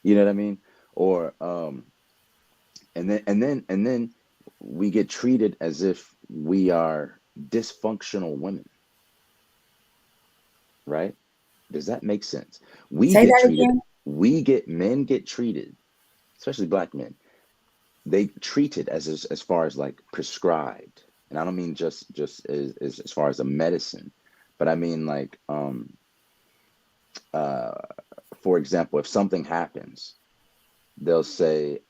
You know what I mean? Or and then we get treated as if we are dysfunctional women, right? Does that make sense? We Say get that treated, again. men get treated, especially black men, they treat it as far as like prescribed. And I don't mean just as far as a medicine, but I mean like uh for example, if something happens, they'll say,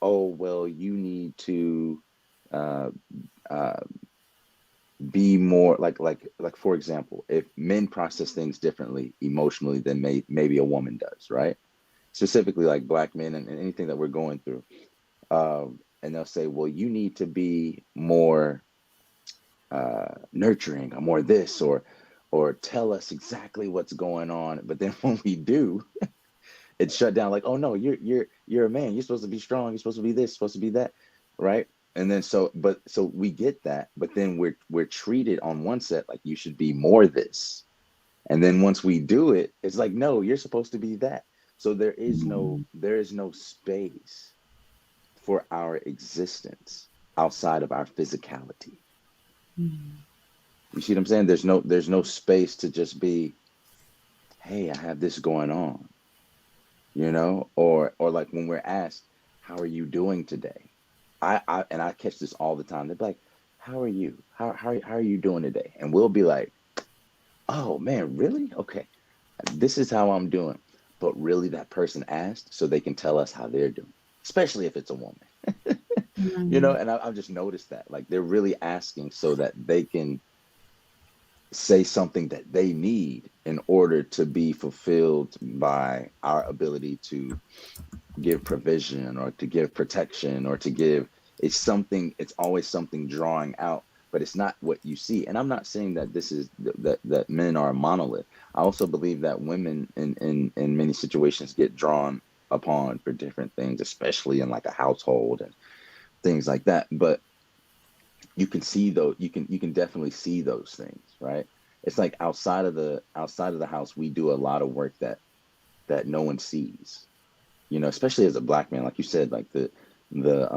oh well, you need to uh uh be more like for example, if men process things differently emotionally than maybe a woman does, right? Specifically like black men and anything that we're going through. And they'll say, well, you need to be more nurturing or more this or tell us exactly what's going on. But then when we do, it's shut down like, oh no, you're a man. You're supposed to be strong. You're supposed to be this, supposed to be that, right? And then so we get that, but then we're treated on one set like you should be more this. And then once we do it, it's like, no, you're supposed to be that. So there is no space for our existence outside of our physicality. You see what I'm saying? There's no space to just be, hey, I have this going on, or like when we're asked, how are you doing today? I catch this all the time. They're like, how are you? How are you doing today? And we'll be like, oh man, really? Okay. This is how I'm doing. But really that person asked so they can tell us how they're doing, especially if it's a woman. Mm. And I've just noticed that like they're really asking so that they can say something that they need in order to be fulfilled by our ability to give provision or to give protection or to give it's always something drawing out, but it's not what you see. And I'm not saying that this is that men are a monolith. I also believe that women in many situations get drawn upon for different things, especially in like a household and things like that. But you can see though you can definitely see those things, right? It's like outside of the house we do a lot of work that no one sees, especially as a black man, like you said, like the the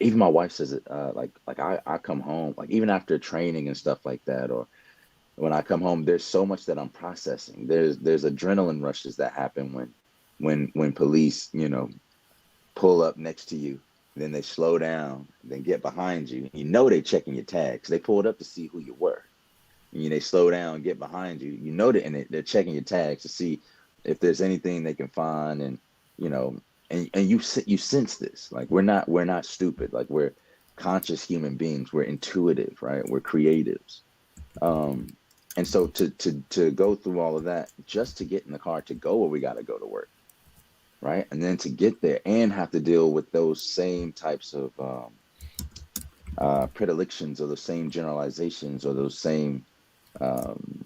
even my wife says it, like I come home, like even after training and stuff like that, or when I come home, there's so much that I'm processing. There's adrenaline rushes that happen when police, pull up next to you, then they slow down, then get behind you. They checking your tags. They pulled up to see who you were. They slow down, get behind you. They're checking your tags to see if there's anything they can find, and you know, and you sense this. Like we're not stupid. Like we're conscious human beings. We're intuitive, right? We're creatives. Um, and so to go through all of that just to get in the car to go where we got to go to work, right? And then to get there and have to deal with those same types of predilections or those same generalizations or um,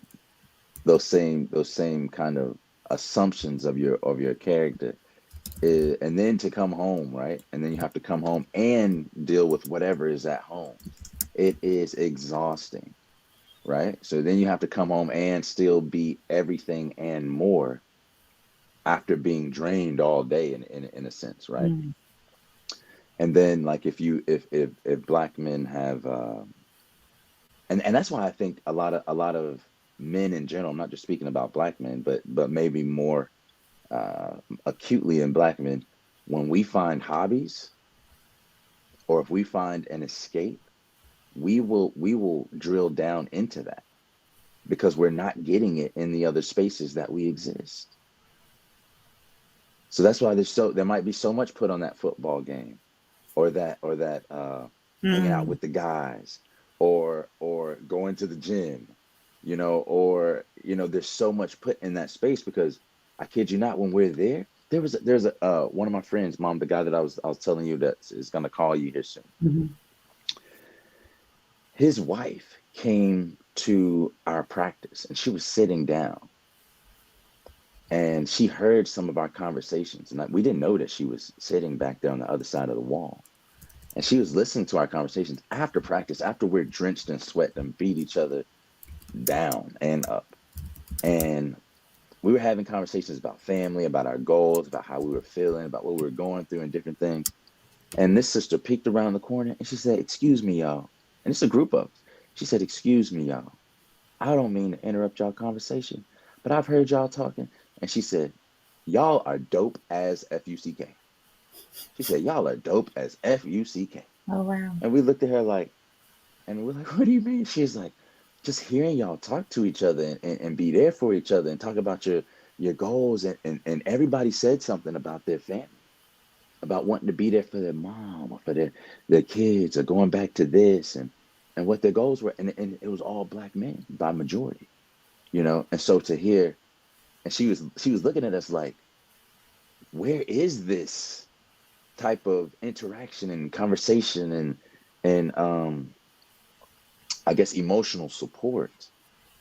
those same kind of assumptions of your character, and then to come home, right? And then you have to come home and deal with whatever is at home. It is exhausting, right? So then you have to come home and still be everything and more after being drained all day in a sense, right? Mm. And then like if black men have and that's why I think a lot of men in general, I'm not just speaking about black men, but maybe more uh acutely in black men, when we find hobbies or if we find an escape, we will drill down into that because we're not getting it in the other spaces that we exist. So that's why there might be so much put on that football game or that hanging out Mm. with the guys or going to the gym, or there's so much put in that space because I kid you not, when we're there, there's a one of my friends, mom, the guy that I was telling you that is gonna call you here soon. Mhm. His wife came to our practice and she was sitting down and she heard some of our conversations. And we didn't know that she was sitting back there on the other side of the wall. And she was listening to our conversations after practice, after we're drenched in sweat and beat each other down and up. And we were having conversations about family, about our goals, about how we were feeling, about what we were going through and different things. And this sister peeked around the corner and she said, "Excuse me, y'all." And it's a group of us. She said, "Excuse me, y'all. I don't mean to interrupt y'all conversation, but I've heard y'all talking." And she said, "Y'all are dope as Fuck." She said, "Y'all are dope as Fuck." Oh, wow. And we looked at her like, and we're like, "What do you mean?" She's like, "Just hearing y'all talk to each other and be there for each other and talk about your goals." And everybody said something about their family, about wanting to be there for their mom or for their kids or going back to this and what their goals were. And it was all black men by majority, you know? And so to hear, and she was looking at us like, where is this type of interaction and conversation and I guess emotional support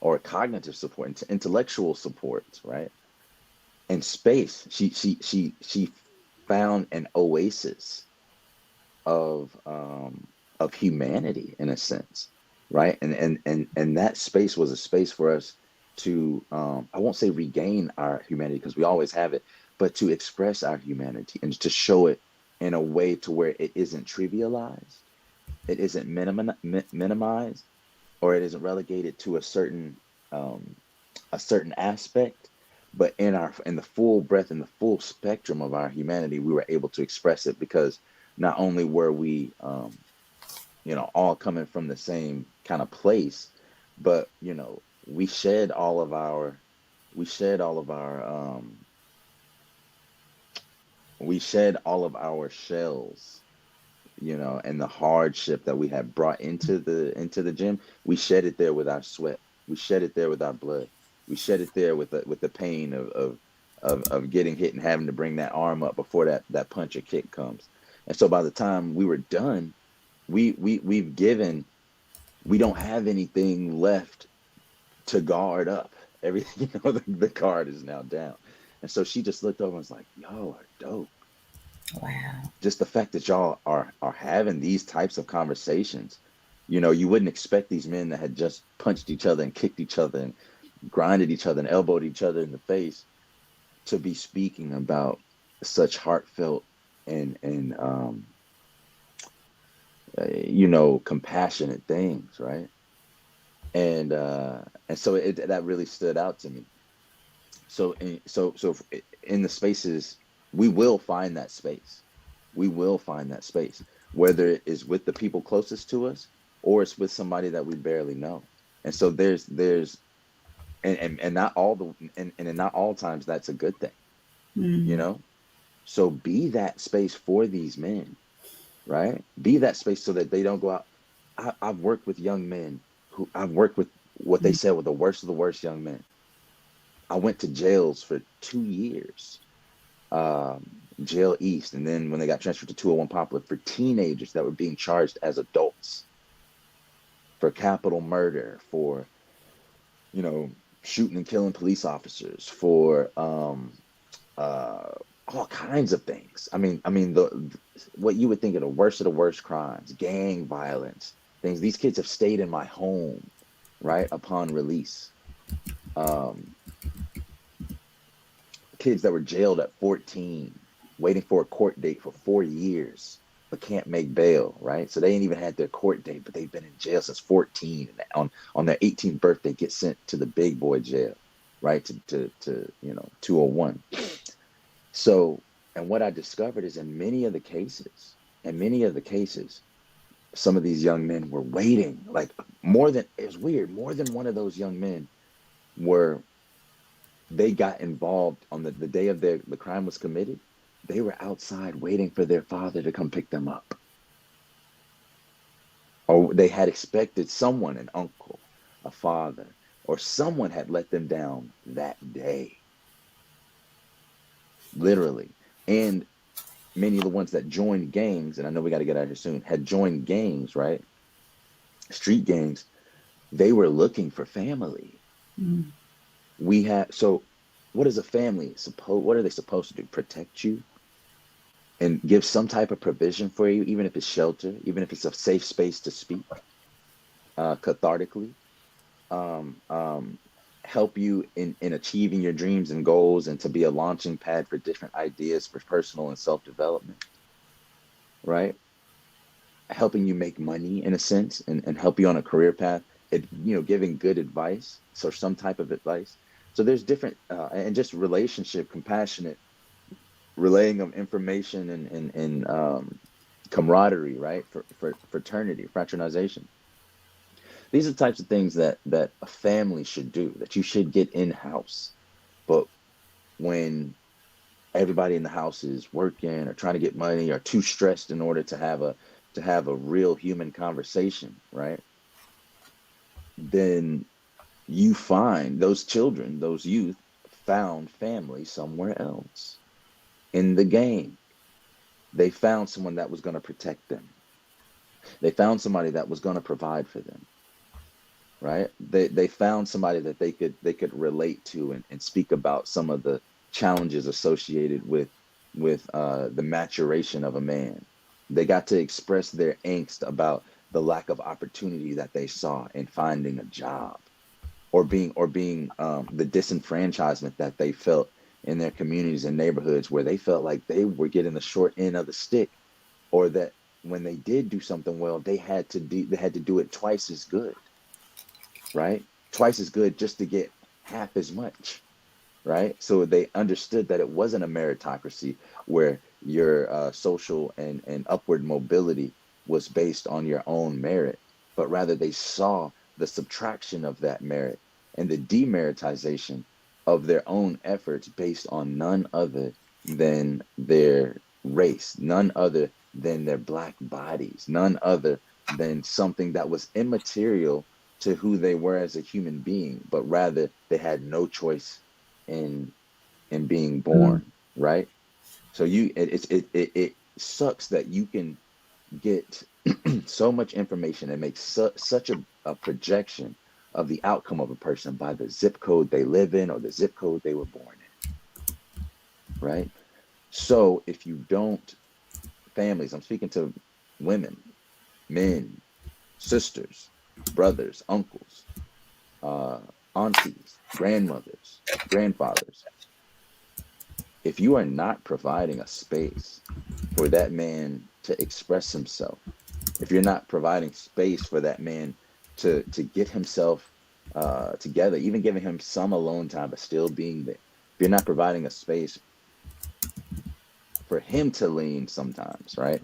or cognitive support, intellectual support, right? And space. She found an oasis of humanity in a sense, right? And that space was a space for us to I won't say regain our humanity because we always have it, but to express our humanity and to show it in a way to where it isn't trivialized, it isn't minimized, or it isn't relegated to um, a certain aspect, but in the full breadth and the full spectrum of our humanity, we were able to express it because not only were we all coming from the same kind of place, but we shed all of our we shed all of our shells, and the hardship that we had brought into the gym. We shed it there with our sweat. We shed it there with our blood. We shed it there with the pain of getting hit and having to bring that arm up before that punch or kick comes. And so by the time we were done, we've given. We don't have anything left to guard up. Everything, the guard is now down. And so she just looked over and was like, "Y'all are dope." Wow. Just the fact that y'all are having these types of conversations, you wouldn't expect these men that had just punched each other and kicked each other and grinded each other and elbowed each other in the face to be speaking about such heartfelt and compassionate things, right? And so that really stood out to me. So in the spaces, we will find that space. We will find that space, whether it is with the people closest to us or it's with somebody that we barely know. And so there's and not all and in not all times that's a good thing, you Mm. know? So be that space for these men, right? Be that space so that they don't go out. I've worked with young men who I've worked with what they Mm. said were the worst of the worst young men. I went to jails for 2 years, jail East, and then when they got transferred to 201 Poplar for teenagers that were being charged as adults for capital murder, for you know shooting and killing police officers, for uh, all kinds of things. I mean the what you would think of the worst crimes, gang violence, things. These kids have stayed in my home, right upon release. Um, Kids that were jailed at 14, waiting for a court date for 4 years, but can't make bail, right? So they ain't even had their court date, but they've been in jail since 14. And on their 18th birthday, get sent to the big boy jail, right? To 201. So, and what I discovered is in many of the cases, some of these young men were waiting, like it was weird, more than one of those young men were they got involved on the day of the crime was committed. They were outside waiting for their father to come pick them up, or they had expected someone, an uncle, a father, or someone had let them down that day. literally. And many of the ones that joined gangs, and I know we got to get out of here soon, had joined gangs, right? Street gangs, they were looking for family. Mm. We had, so what is a family supposed, what are they supposed to do? Protect you and give some type of provision for you, even if it's shelter, even if it's a safe space to speak, cathartically, um, um, help you in achieving your dreams and goals and to be a launching pad for different ideas for personal and self-development, right? Helping you make money in a sense and help you on a career path, giving good advice, so some type of advice. So there's different and just relationship, compassionate, relaying of information and camaraderie, right? For fraternity, fraternization. These are the types of things that a family should do, that you should get in house. But when everybody in the house is working or trying to get money or too stressed in order to have a real human conversation, right? Then you find those children, those youth found family somewhere else. In the game, they found someone that was going to protect them. They found somebody that was going to provide for them, right? They found somebody that they could relate to and speak about some of the challenges associated with the maturation of a man. They got to express their angst about the lack of opportunity that they saw in finding a job, or being the disenfranchisement that they felt in their communities and neighborhoods, where they felt like they were getting the short end of the stick, or that when they did do something well, they had to do it twice as good, right? Twice as good just to get half as much, right? So they understood that it wasn't a meritocracy where your social and upward mobility was based on your own merit, but rather they saw the subtraction of that merit and the demeritization of their own efforts based on none other than their race, none other than their black bodies, none other than something that was immaterial to who they were as a human being, but rather they had no choice in being Mm. born, right? So it sucks that you can get so much information and make such a projection of the outcome of a person by the zip code they live in or the zip code they were born in, right? So if you don't, families, I'm speaking to women, men, sisters, brothers, uncles, uh, aunties, grandmothers, grandfathers, if you are not providing a space for that man to express himself, if you're not providing space for that man to get himself together, even giving him some alone time, but still being there, if you're not providing a space for him to lean sometimes, right?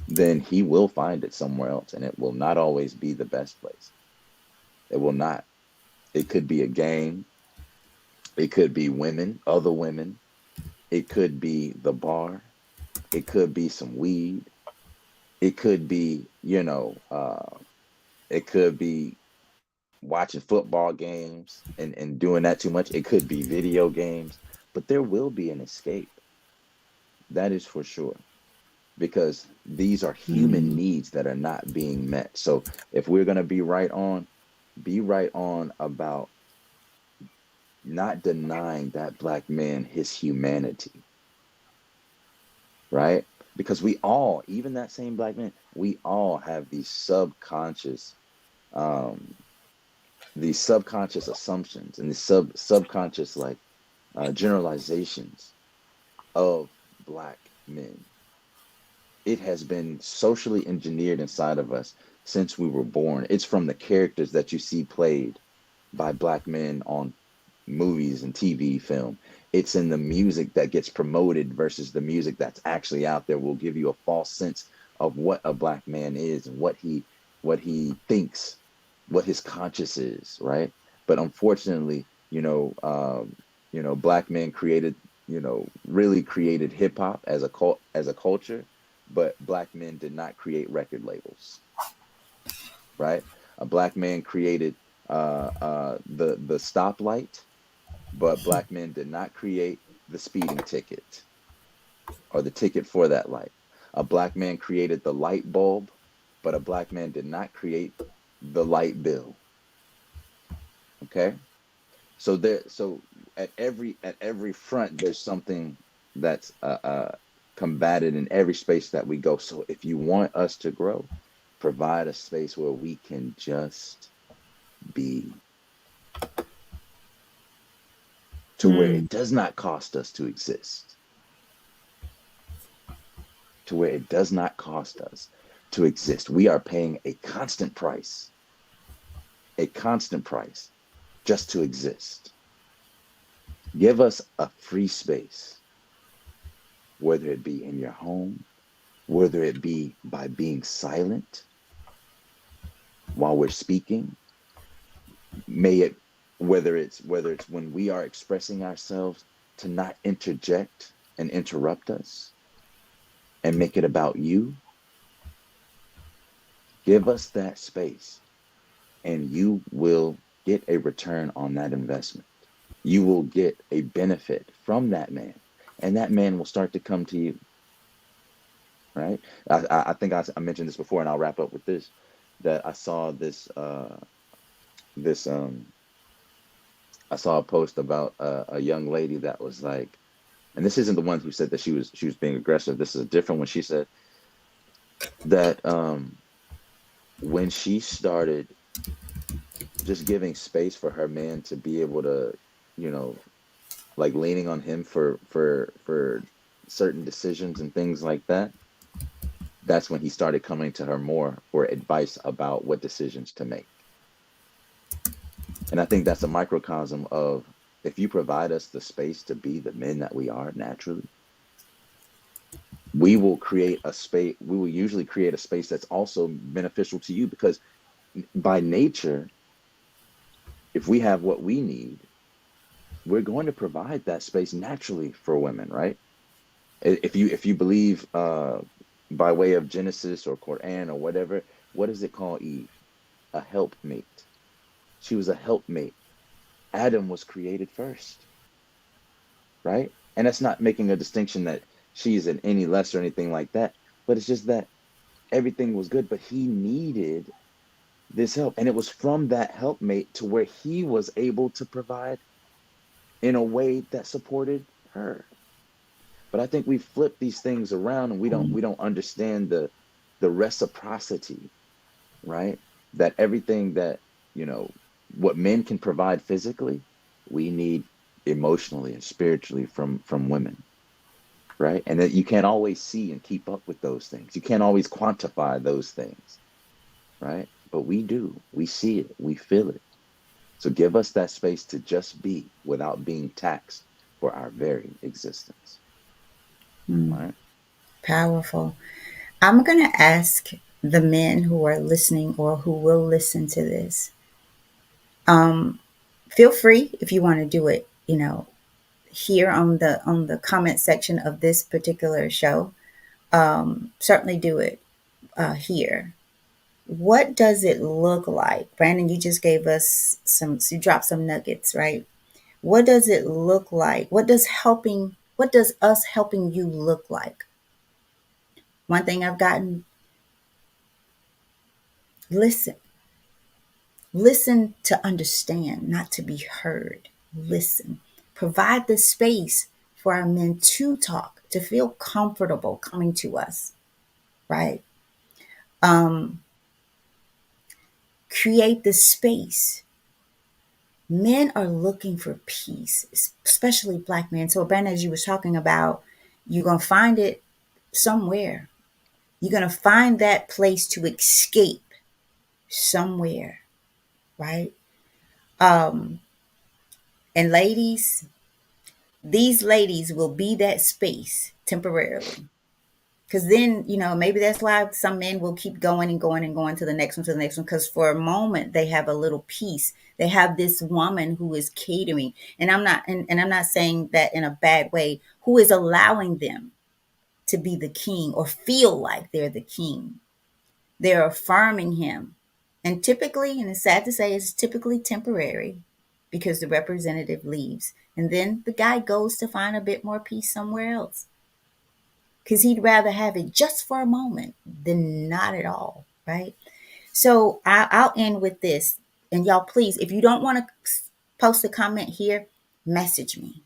Then he will find it somewhere else, and it will not always be the best place. It will not. It could be a game. It could be women, other women. It could be the bar. It could be some weed. It could be, it could be watching football games and doing that too much. It could be video games, but there will be an escape. That is for sure, because these are human Mm. needs that are not being met. So if we're going to be right on about not denying that black man his humanity, right? Because we all, even that same black man, we all have um, these subconscious assumptions and these subconscious like generalizations of black men. It has been socially engineered inside of us since we were born. It's from the characters that you see played by black men on movies and TV film. It's in the music that gets promoted versus the music that's actually out there will give you a false sense of what a black man is and what he thinks, what his conscience is, right? But unfortunately, black men created, really created hip hop as a culture, but black men did not create record labels, right? A black man created the stoplight, but black men did not create the speeding ticket or the ticket for that light. A black man created the light bulb, but a black man did not create the light bill. Okay? So at every front there's something that's combated in every space that we go. So if you want us to grow, provide a space where we can just be, to where Mm. it does not cost us to exist, to where it does not cost us to exist. We are paying a constant price just to exist. Give us a free space, whether it be in your home, whether it be by being silent while we're speaking, may it whether it's when we are expressing ourselves, to not interject and interrupt us and make it about you. Give us that space and you will get a return on that investment. You will get a benefit from that man, and that man will start to come to you, right? I think I mentioned this before, and I'll wrap up with this, that I saw this I saw a post about a young lady that was like, and this isn't the one who said that she was being aggressive. This is a different one. She said that when she started just giving space for her man to be able to, you know, like leaning on him for certain decisions and things like that, that's when he started coming to her more for advice about what decisions to make. And I think that's a microcosm of, if you provide us the space to be the men that we are naturally, we will usually create a space that's also beneficial to you, because by nature, if we have what we need, we're going to provide that space naturally for women, right? If you believe by way of Genesis or Quran or whatever, what does it call Eve? A helpmate. She was a helpmate. Adam was created first, right? And that's not making a distinction that she's in any less or anything like that, but it's just that everything was good, but he needed this help. And it was from that helpmate to where he was able to provide in a way that supported her. But I think we flip these things around, and we don't understand the reciprocity, right? That everything that, you know, what men can provide physically, we need emotionally and spiritually from women, right? And that you can't always see and keep up with those things. You can't always quantify those things, right? But we do. We see it, we feel it. So give us that space to just be without being taxed for our very existence. All Mm. right. Powerful. I'm going to ask the men who are listening or who will listen to this. Feel free if you want to do it, here on the comment section of this particular show. Certainly do it here. What does it look like? Brandon, you just gave us you dropped some nuggets, right? What does it look like? What does us helping you look like? One thing I've gotten, listen. Listen to understand, not to be heard. Listen. Provide the space for our men to talk, to feel comfortable coming to us, right? Um, Create the space. Men are looking for peace, especially black men. So, Ben, as you was talking about, you're gonna find it somewhere. You're gonna find that place to escape somewhere, right? Um, and ladies, these ladies will be that space temporarily. Because then, maybe that's why some men will keep going and going and going to the next one, to the next one. Because for a moment, they have a little peace. They have this woman who is catering. And I'm not saying that in a bad way, who is allowing them to be the king or feel like they're the king. They're affirming him. And typically, and it's sad to say, it's typically temporary, because the representative leaves. And then the guy goes to find a bit more peace somewhere else because he'd rather have it just for a moment than not at all, right? So I'll end with this. And y'all, please, if you don't want to post a comment here, message me,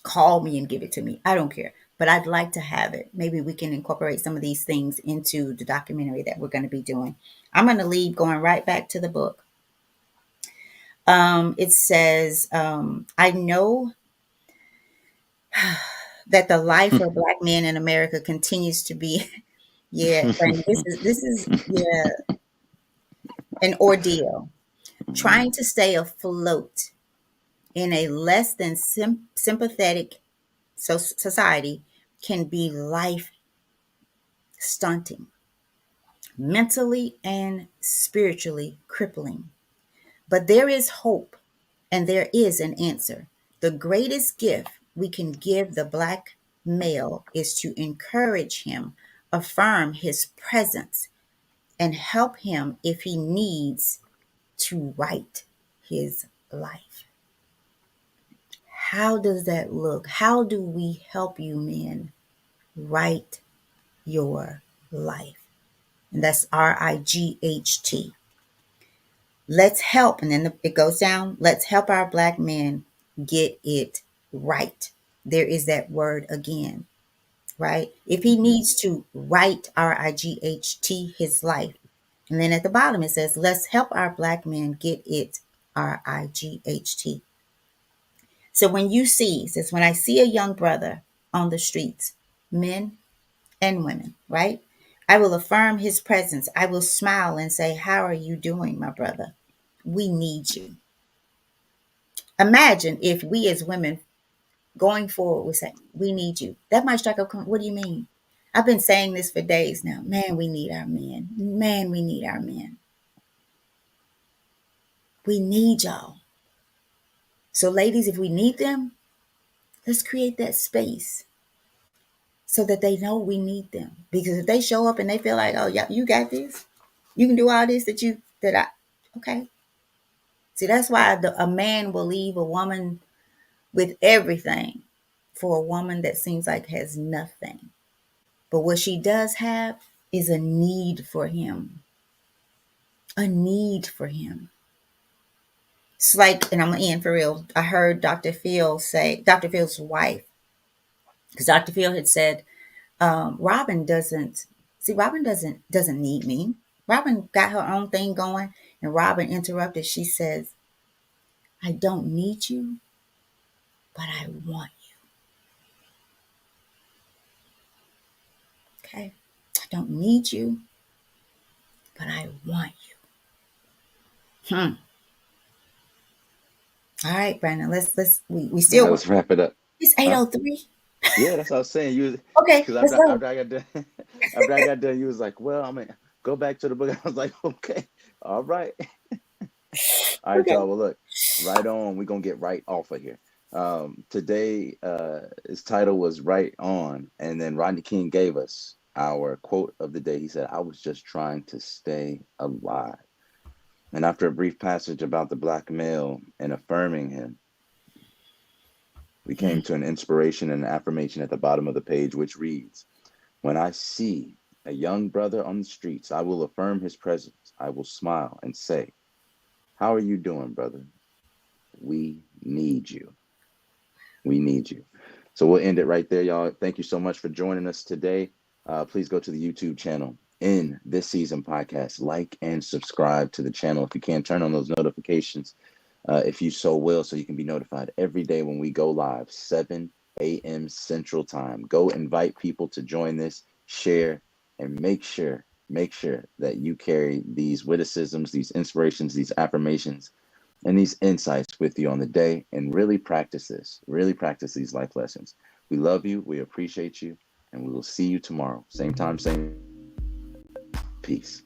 call me and give it to me. I don't care. But I'd like to have it. Maybe we can incorporate some of these things into the documentary that we're going to be doing. I'm going to leave going right back to the book. It says, I know that the life for Black men in America continues to be, yeah, Brandon, this is yeah, an ordeal. Trying to stay afloat in a less than sympathetic society can be life stunting, mentally and spiritually crippling. But there is hope and there is an answer. The greatest gift we can give the Black male is to encourage him, affirm his presence, and help him if he needs to write his life. How does that look? How do we help you men write your life? And that's RIGHT. Let's help. And then it goes down. Let's help our Black men get it right. There is that word again, right? If he needs to write RIGHT his life. And then at the bottom it says, let's help our Black men get it RIGHT. So when you see, it says, when I see a young brother on the streets, men and women, right? I will affirm his presence. I will smile and say, how are you doing, my brother? We need you. Imagine if we as women going forward would say, we need you. That might strike up, what do you mean? I've been saying this for days now. Man, we need our men. Man, we need our men. We need y'all. So ladies, if we need them, let's create that space so that they know we need them. Because if they show up and they feel like, oh, yeah, you got this. You can do all this okay. See, that's why a man will leave a woman with everything for a woman that seems like has nothing. But what she does have is a need for him. A need for him. It's like, and I'm going to end for real. I heard Dr. Phil's wife, because Dr. Phil had said, Robin doesn't need me. Robin got her own thing going, and Robin interrupted. She says, I don't need you, but I want you. Okay? I don't need you, but I want you. All right, Brandon. We All right, still let's wrap it up. it's Huh? 8:03. Yeah, that's what I was saying. You was Okay, because let's go. after I got done, after I got done, you was like, "Well, I'm gonna go back to the book." I was like, "Okay, all right, all right, Okay. y'all. Well, look, right on. We're gonna get right off of here. Today, his title was "Right On," and then Rodney King gave us our quote of the day. He said, "I was just trying to stay alive." And after a brief passage about the Black male and affirming him, we came to an inspiration and an affirmation at the bottom of the page, which reads, when I see a young brother on the streets, I will affirm his presence. I will smile and say, how are you doing, brother? We need you. We need you. So we'll end it right there, y'all. Thank you so much for joining us today. Please go to the YouTube channel in this season podcast. Like and subscribe to the channel. If you can, turn on those notifications if you so will, so you can be notified every day when we go live, 7 a.m. Central Time. Go invite people to join this, share, and make sure that you carry these witticisms, these inspirations, these affirmations, and these insights with you on the day, and really practice this. Really practice these life lessons. We love you. We appreciate you. And we will see you tomorrow. Same time, same. Peace.